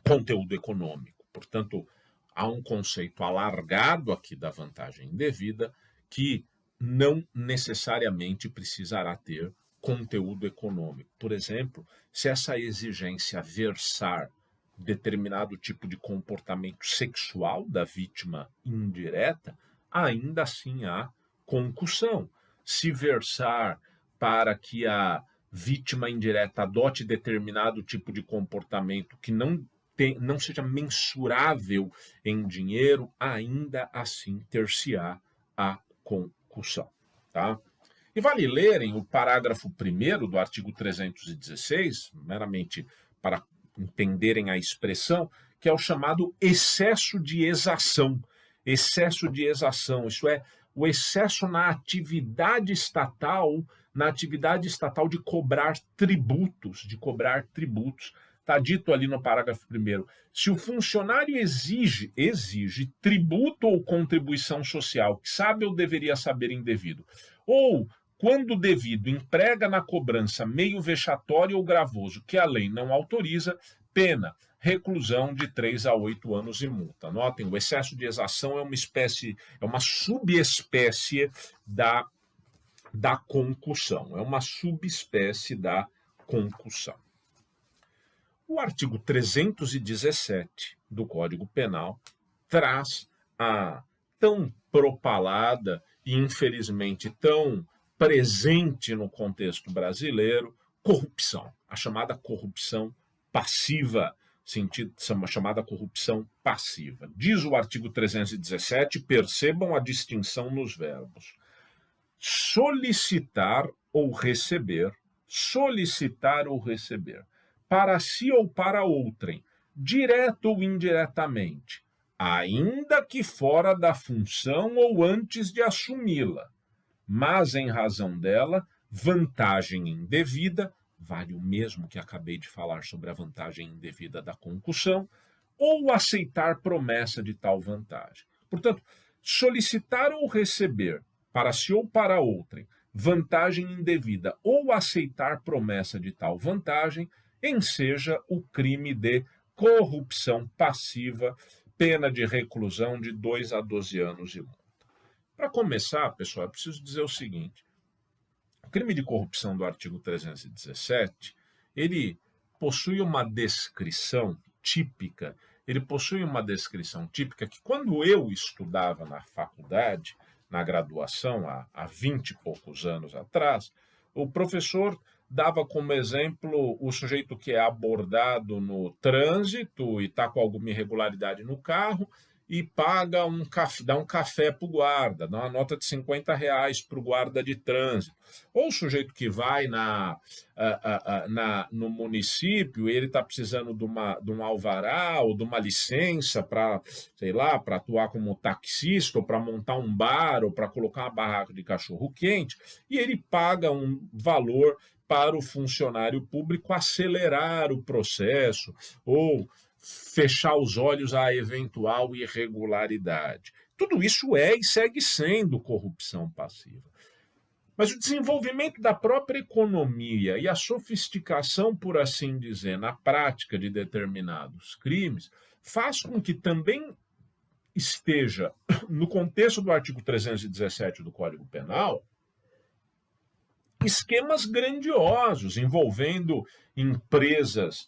conteúdo econômico. Portanto, há um conceito alargado aqui da vantagem indevida que não necessariamente precisará ter conteúdo econômico. Por exemplo, se essa exigência versar determinado tipo de comportamento sexual da vítima indireta, ainda assim há concussão. Se versar para que a vítima indireta adote determinado tipo de comportamento que não seja mensurável em dinheiro, ainda assim ter-se-á a concussão. Tá? E vale lerem o parágrafo 1º do artigo 316, meramente para entenderem a expressão, que é o chamado excesso de exação. Excesso de exação, isso é, o excesso na atividade estatal de cobrar tributos, Está dito ali no parágrafo 1º, se o funcionário exige tributo ou contribuição social, que sabe ou deveria saber indevido, ou, quando devido, emprega na cobrança meio vexatório ou gravoso que a lei não autoriza, pena, reclusão de 3 a 8 anos e multa. Notem, o excesso de exação é uma subespécie da concussão, O artigo 317 do Código Penal traz a tão propalada e, infelizmente, tão presente no contexto brasileiro, corrupção, a chamada corrupção passiva, chamada corrupção passiva. Diz o artigo 317, percebam a distinção nos verbos. Solicitar ou receber, para si ou para outrem, direto ou indiretamente, ainda que fora da função ou antes de assumi-la, mas em razão dela, vantagem indevida, vale o mesmo que acabei de falar sobre a vantagem indevida da concussão, ou aceitar promessa de tal vantagem. Portanto, solicitar ou receber, para si ou para outrem, vantagem indevida, ou aceitar promessa de tal vantagem, enseja o crime de corrupção passiva, pena de reclusão de 2 a 12 anos e multa. Para começar, pessoal, eu preciso dizer o seguinte: o crime de corrupção do artigo 317, ele possui uma descrição típica, que quando eu estudava na faculdade, na graduação, há 20 e poucos anos atrás, o professor dava como exemplo o sujeito que é abordado no trânsito e está com alguma irregularidade no carro e dá um café para o guarda, dá uma nota de R$ 50 para o guarda de trânsito. Ou o sujeito que vai no município e ele está precisando de um alvará ou de uma licença para, para atuar como taxista ou para montar um bar ou para colocar uma barraca de cachorro-quente, e ele paga um valor para o funcionário público acelerar o processo ou fechar os olhos à eventual irregularidade. Tudo isso é e segue sendo corrupção passiva. Mas o desenvolvimento da própria economia e a sofisticação, por assim dizer, na prática de determinados crimes, faz com que também esteja, no contexto do artigo 317 do Código Penal, esquemas grandiosos envolvendo empresas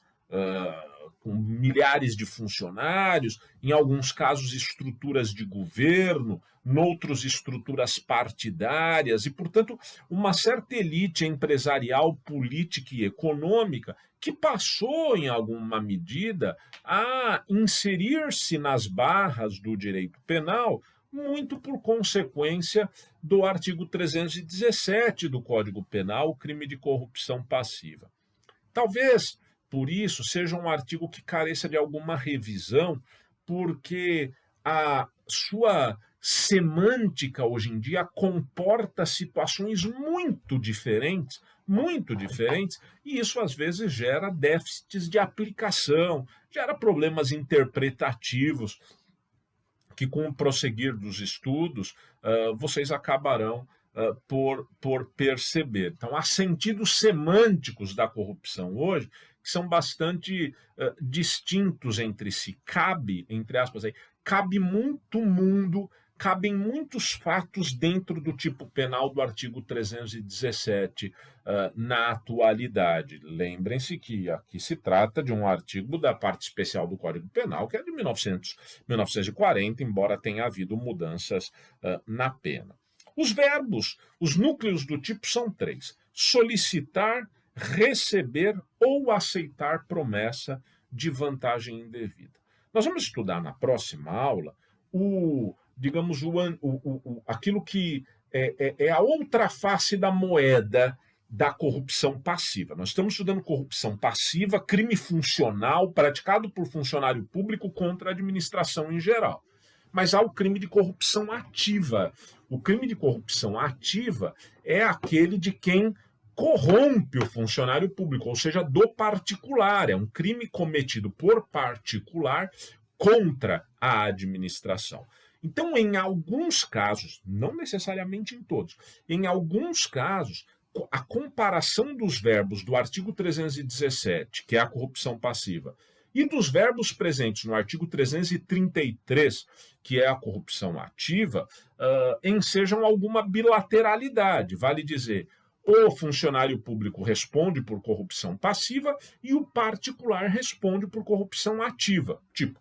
com milhares de funcionários, em alguns casos estruturas de governo, noutros estruturas partidárias e, portanto, uma certa elite empresarial, política e econômica que passou, em alguma medida, a inserir-se nas barras do direito penal, muito por consequência do artigo 317 do Código Penal, o crime de corrupção passiva. Talvez, por isso, seja um artigo que careça de alguma revisão, porque a sua semântica hoje em dia comporta situações muito diferentes, e isso às vezes gera déficits de aplicação, gera problemas interpretativos, que com o prosseguir dos estudos, vocês acabarão por perceber. Então, há sentidos semânticos da corrupção hoje que são bastante distintos entre si. Cabe, entre aspas, aí, cabe muito mundo, cabem muitos fatos dentro do tipo penal do artigo 317 na atualidade. Lembrem-se que aqui se trata de um artigo da parte especial do Código Penal, que é de 1940, embora tenha havido mudanças na pena. Os verbos, os núcleos do tipo são 3: solicitar, receber ou aceitar promessa de vantagem indevida. Nós vamos estudar na próxima aula aquilo que é a outra face da moeda da corrupção passiva. Nós estamos estudando corrupção passiva, crime funcional praticado por funcionário público contra a administração em geral. Mas há o crime de corrupção ativa. O crime de corrupção ativa é aquele de quem corrompe o funcionário público, ou seja, do particular. É um crime cometido por particular contra a administração. Então, em alguns casos, não necessariamente em todos, em alguns casos, a comparação dos verbos do artigo 317, que é a corrupção passiva, e dos verbos presentes no artigo 333, que é a corrupção ativa, ensejam alguma bilateralidade. Vale dizer, o funcionário público responde por corrupção passiva e o particular responde por corrupção ativa. Tipo,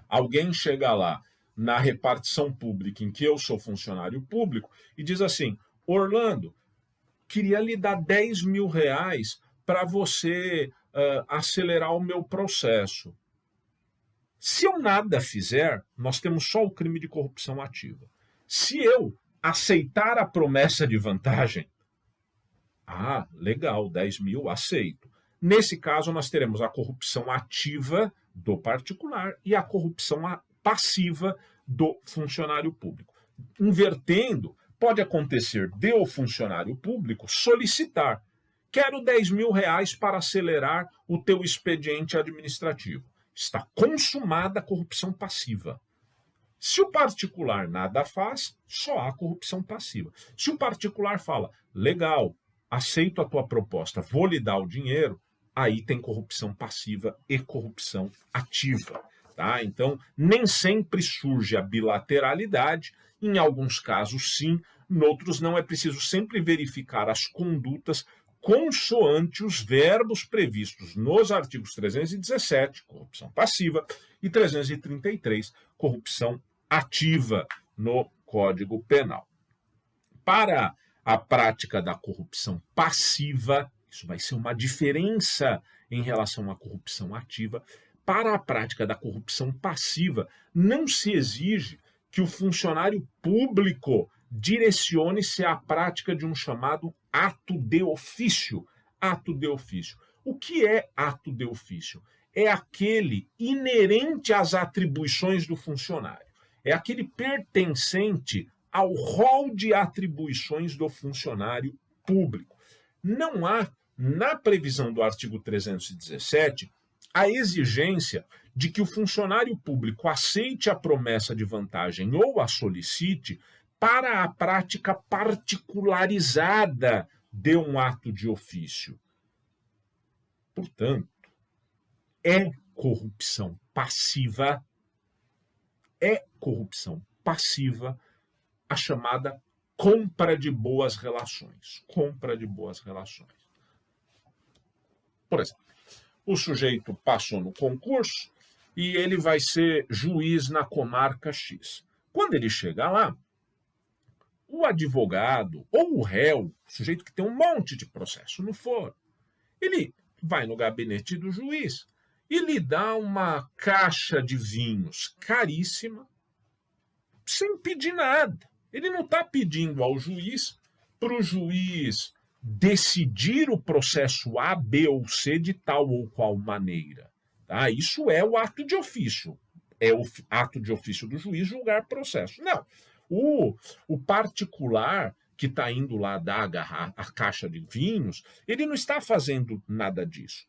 alguém chega lá na repartição pública em que eu sou funcionário público e diz assim: Orlando, queria lhe dar 10 mil reais para você acelerar o meu processo. Se eu nada fizer, nós temos só o crime de corrupção ativa. Se eu aceitar a promessa de vantagem, legal, 10 mil, aceito. Nesse caso, nós teremos a corrupção ativa do particular e a corrupção passiva do funcionário público. Invertendo, pode acontecer de o funcionário público solicitar: quero 10 mil reais para acelerar o teu expediente administrativo. Está consumada a corrupção passiva. Se o particular nada faz, só há corrupção passiva. Se o particular fala: legal, aceito a tua proposta, vou lhe dar o dinheiro, aí tem corrupção passiva e corrupção ativa. Tá? Então, nem sempre surge a bilateralidade, em alguns casos sim, noutros não. É preciso sempre verificar as condutas consoante os verbos previstos nos artigos 317, corrupção passiva, e 333, corrupção ativa, no Código Penal. Para a prática da corrupção passiva, isso vai ser uma diferença em relação à corrupção ativa. Para a prática da corrupção passiva, não se exige que o funcionário público direcione-se à prática de um chamado ato de ofício. Ato de ofício. O que é ato de ofício? É aquele inerente às atribuições do funcionário. É aquele pertencente ao rol de atribuições do funcionário público. Não há, na previsão do artigo 317, a exigência de que o funcionário público aceite a promessa de vantagem ou a solicite para a prática particularizada de um ato de ofício. Portanto, é corrupção passiva a chamada compra de boas relações. Compra de boas relações. Por exemplo, o sujeito passou no concurso e ele vai ser juiz na comarca X. Quando ele chega lá, o advogado ou o réu, o sujeito que tem um monte de processo no foro, ele vai no gabinete do juiz e lhe dá uma caixa de vinhos caríssima, sem pedir nada. Ele não está pedindo ao juiz para o juiz decidir o processo A, B ou C de tal ou qual maneira. Tá? Isso é o ato de ofício. É o ato de ofício do juiz julgar processo. Não. O particular que está indo lá dar a caixa de vinhos, ele não está fazendo nada disso.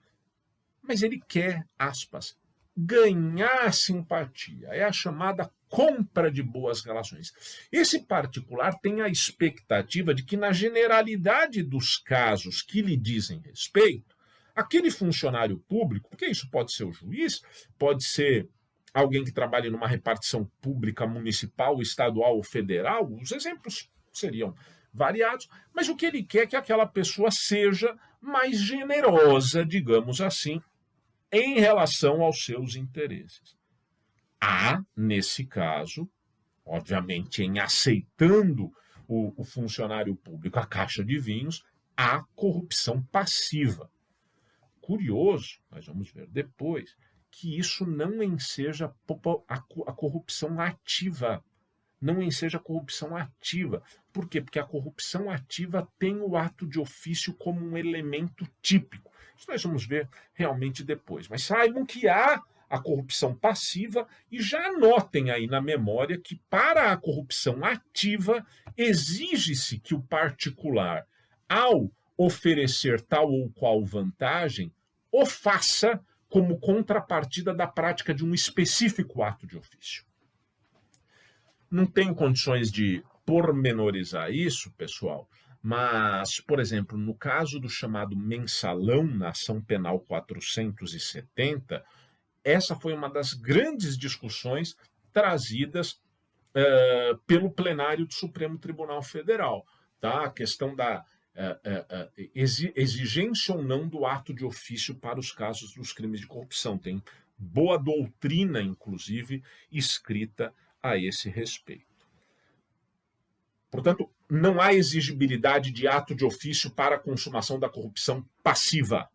Mas ele quer, aspas, ganhar simpatia. É a chamada compra de boas relações. Esse particular tem a expectativa de que, na generalidade dos casos que lhe dizem respeito, aquele funcionário público, porque isso pode ser o juiz, pode ser alguém que trabalha numa repartição pública municipal, estadual ou federal, os exemplos seriam variados, mas o que ele quer é que aquela pessoa seja mais generosa, digamos assim, em relação aos seus interesses. Há, nesse caso, obviamente em aceitando o funcionário público a caixa de vinhos, há corrupção passiva. Curioso, nós vamos ver depois, que isso não enseja a corrupção ativa. Não enseja a corrupção ativa. Por quê? Porque a corrupção ativa tem o ato de ofício como um elemento típico. Isso nós vamos ver realmente depois. Mas saibam que há a corrupção passiva e já anotem aí na memória que para a corrupção ativa exige-se que o particular, ao oferecer tal ou qual vantagem, o faça como contrapartida da prática de um específico ato de ofício. Não tenho condições de pormenorizar isso, pessoal, mas, por exemplo, no caso do chamado mensalão na ação penal 470, essa foi uma das grandes discussões trazidas pelo plenário do Supremo Tribunal Federal. Tá? A questão da exigência ou não do ato de ofício para os casos dos crimes de corrupção. Tem boa doutrina, inclusive, escrita a esse respeito. Portanto, não há exigibilidade de ato de ofício para a consumação da corrupção passiva.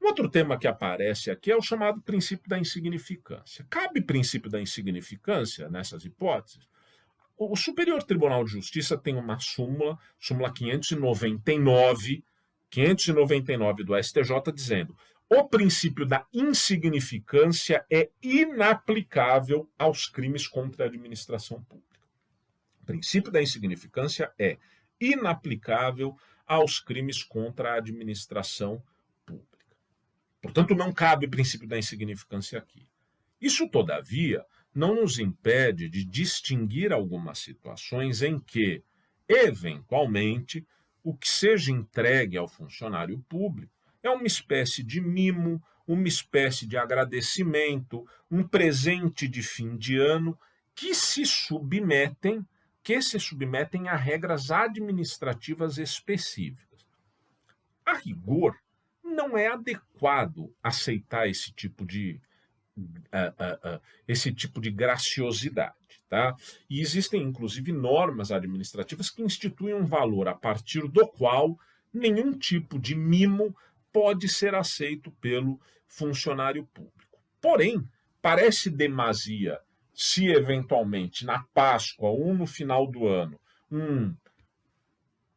Um outro tema que aparece aqui é o chamado princípio da insignificância. Cabe princípio da insignificância nessas hipóteses? O Superior Tribunal de Justiça tem uma súmula 599 do STJ, dizendo: o princípio da insignificância é inaplicável aos crimes contra a administração pública. O princípio da insignificância é inaplicável aos crimes contra a administração pública. Portanto, não cabe o princípio da insignificância aqui. Isso, todavia, não nos impede de distinguir algumas situações em que, eventualmente, o que seja entregue ao funcionário público é uma espécie de mimo, uma espécie de agradecimento, um presente de fim de ano que se submetem a regras administrativas específicas. A rigor, não é adequado aceitar esse tipo de graciosidade. Tá? E existem, inclusive, normas administrativas que instituem um valor a partir do qual nenhum tipo de mimo pode ser aceito pelo funcionário público. Porém, parece demasia se, eventualmente, na Páscoa ou no final do ano, um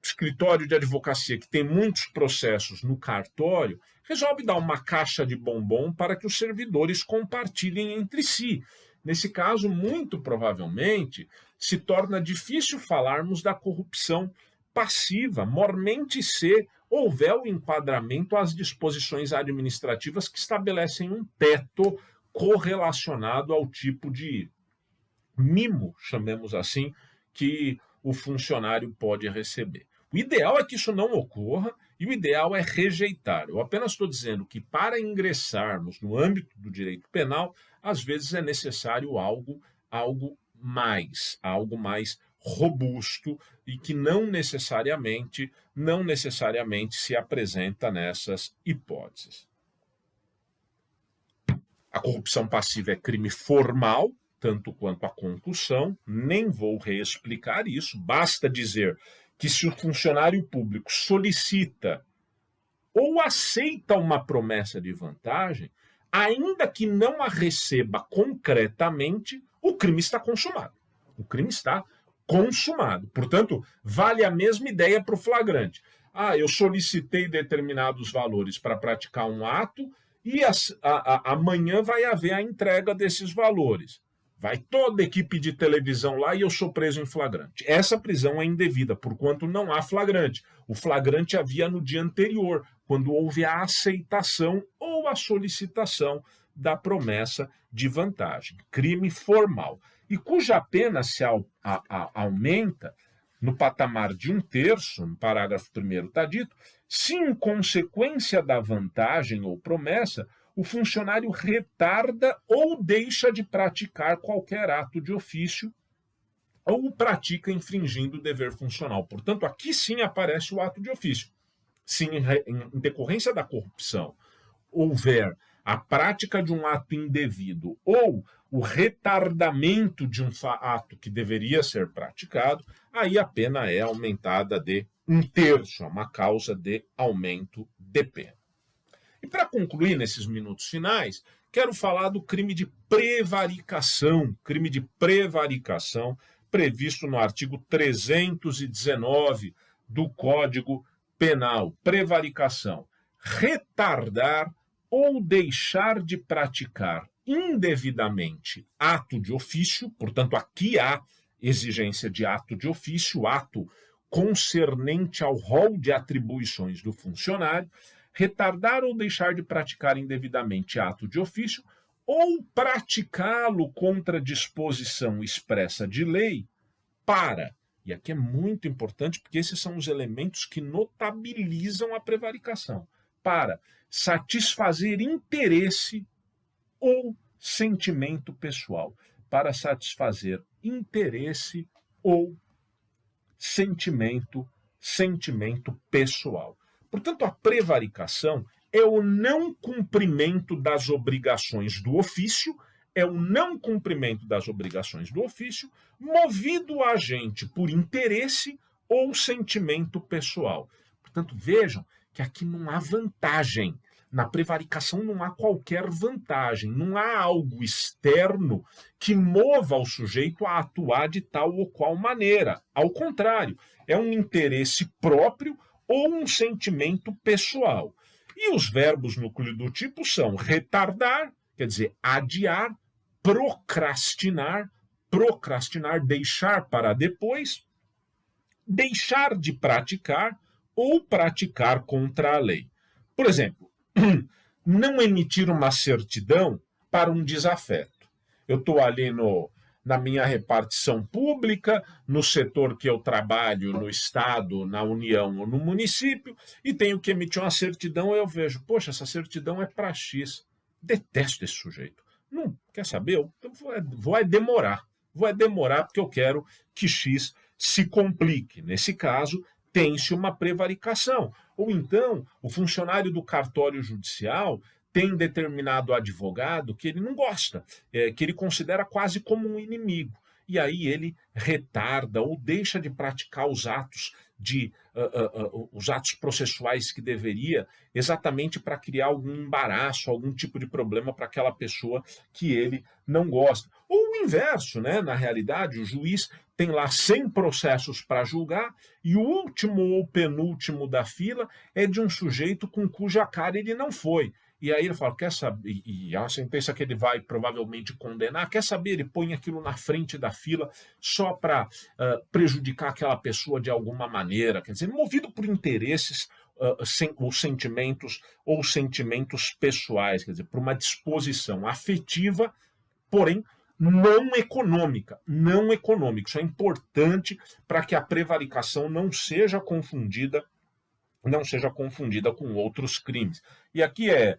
escritório de advocacia que tem muitos processos no cartório resolve dar uma caixa de bombom para que os servidores compartilhem entre si. Nesse caso, muito provavelmente, se torna difícil falarmos da corrupção passiva, mormente se houver o enquadramento às disposições administrativas que estabelecem um teto correlacionado ao tipo de mimo, chamemos assim, que o funcionário pode receber. O ideal é que isso não ocorra e o ideal é rejeitar. Eu apenas estou dizendo que para ingressarmos no âmbito do direito penal, às vezes é necessário algo mais robusto e que não necessariamente se apresenta nessas hipóteses. A corrupção passiva é crime formal tanto quanto a concussão, nem vou reexplicar isso, basta dizer que se o funcionário público solicita ou aceita uma promessa de vantagem, ainda que não a receba concretamente, o crime está consumado. O crime está consumado. Portanto, vale a mesma ideia para o flagrante. Eu solicitei determinados valores para praticar um ato e amanhã vai haver a entrega desses valores. Vai toda a equipe de televisão lá e eu sou preso em flagrante. Essa prisão é indevida, porquanto não há flagrante. O flagrante havia no dia anterior, quando houve a aceitação ou a solicitação da promessa de vantagem. Crime formal. E cuja pena se aumenta no patamar de 1/3, no parágrafo 1º está dito, se em consequência da vantagem ou promessa, o funcionário retarda ou deixa de praticar qualquer ato de ofício ou o pratica infringindo o dever funcional. Portanto, aqui sim aparece o ato de ofício. Se em decorrência da corrupção houver a prática de um ato indevido ou o retardamento de um ato que deveria ser praticado, aí a pena é aumentada de 1/3, é uma causa de aumento de pena. E para concluir nesses minutos finais, quero falar do crime de prevaricação, previsto no artigo 319 do Código Penal. Prevaricação: retardar ou deixar de praticar indevidamente ato de ofício, portanto, aqui há exigência de ato de ofício, ato concernente ao rol de atribuições do funcionário, retardar ou deixar de praticar indevidamente ato de ofício ou praticá-lo contra disposição expressa de lei para, e aqui é muito importante porque esses são os elementos que notabilizam a prevaricação, para satisfazer interesse ou sentimento pessoal, para satisfazer interesse ou sentimento pessoal. Portanto, a prevaricação é o não cumprimento das obrigações do ofício, movido o agente por interesse ou sentimento pessoal. Portanto, vejam que aqui não há vantagem. Na prevaricação não há qualquer vantagem, não há algo externo que mova o sujeito a atuar de tal ou qual maneira. Ao contrário, é um interesse próprio ou um sentimento pessoal. E os verbos núcleo do tipo são retardar, quer dizer, adiar, procrastinar, deixar para depois, deixar de praticar ou praticar contra a lei. Por exemplo, não emitir uma certidão para um desafeto. Eu estou ali na minha repartição pública, no setor que eu trabalho, no Estado, na União ou no município, e tenho que emitir uma certidão, eu vejo, poxa, essa certidão é para X. Detesto esse sujeito. Não, quer saber? Eu vou demorar porque eu quero que X se complique. Nesse caso, tem-se uma prevaricação. Ou então, o funcionário do cartório judicial tem determinado advogado que ele não gosta, que ele considera quase como um inimigo. E aí ele retarda ou deixa de praticar os atos processuais que deveria, exatamente para criar algum embaraço, algum tipo de problema para aquela pessoa que ele não gosta. Ou o inverso, né? Na realidade, o juiz tem lá 100 processos para julgar e o último ou penúltimo da fila é de um sujeito com cuja cara ele não foi. E aí ele fala, quer saber, e a sentença que ele vai provavelmente condenar, quer saber, ele põe aquilo na frente da fila só para prejudicar aquela pessoa de alguma maneira, quer dizer, movido por interesses ou sentimentos pessoais, quer dizer, por uma disposição afetiva, porém não econômica. Isso é importante para que a prevaricação não seja confundida com outros crimes. E aqui é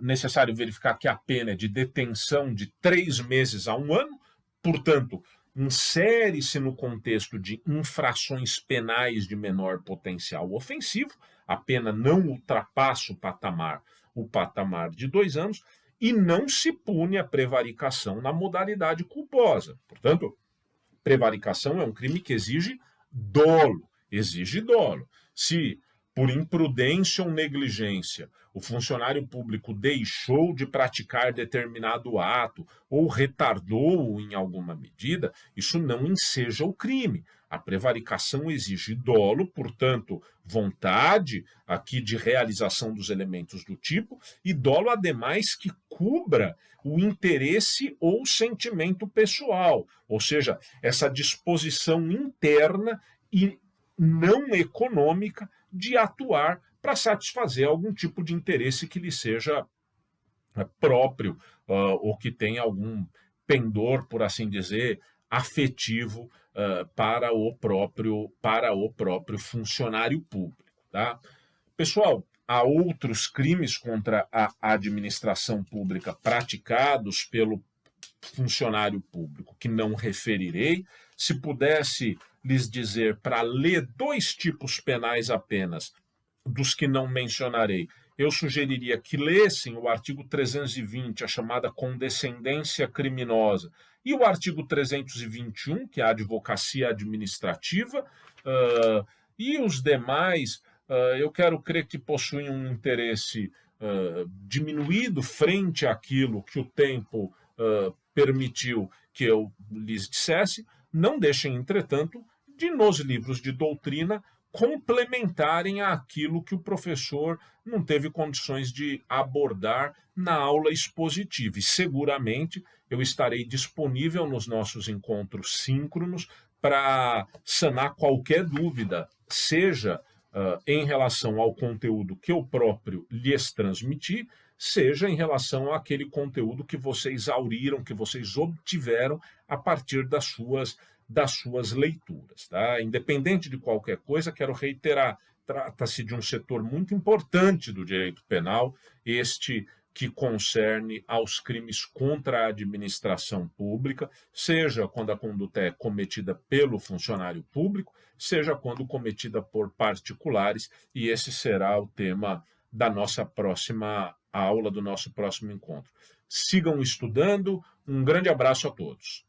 necessário verificar que a pena é de detenção de 3 meses a 1 ano, portanto, insere-se no contexto de infrações penais de menor potencial ofensivo, a pena não ultrapassa o patamar de 2 anos, e não se pune a prevaricação na modalidade culposa. Portanto, prevaricação é um crime que exige dolo, exige dolo. Se por imprudência ou negligência o funcionário público deixou de praticar determinado ato ou retardou-o em alguma medida, isso não enseja o crime. A prevaricação exige dolo, portanto, vontade aqui de realização dos elementos do tipo, e dolo, ademais, que cubra o interesse ou sentimento pessoal, ou seja, essa disposição interna e não econômica de atuar para satisfazer algum tipo de interesse que lhe seja próprio ou que tenha algum pendor, por assim dizer, afetivo para o próprio funcionário público. Tá? Pessoal, há outros crimes contra a administração pública praticados pelo funcionário público que não referirei. Se pudesse lhes dizer para ler 2 tipos penais apenas, dos que não mencionarei, eu sugeriria que lessem o artigo 320, a chamada condescendência criminosa, e o artigo 321, que é a advocacia administrativa, e os demais, eu quero crer que possuem um interesse diminuído frente àquilo que o tempo permitiu que eu lhes dissesse. Não deixem, entretanto, de nos livros de doutrina complementarem aquilo que o professor não teve condições de abordar na aula expositiva. E seguramente eu estarei disponível nos nossos encontros síncronos para sanar qualquer dúvida, seja em relação ao conteúdo que eu próprio lhes transmiti, seja em relação àquele conteúdo que vocês auriram, que vocês obtiveram a partir das suas leituras. Tá? Independente de qualquer coisa, quero reiterar, trata-se de um setor muito importante do direito penal, este que concerne aos crimes contra a administração pública, seja quando a conduta é cometida pelo funcionário público, seja quando cometida por particulares, e esse será o tema da nossa próxima aula, do nosso próximo encontro. Sigam estudando, um grande abraço a todos.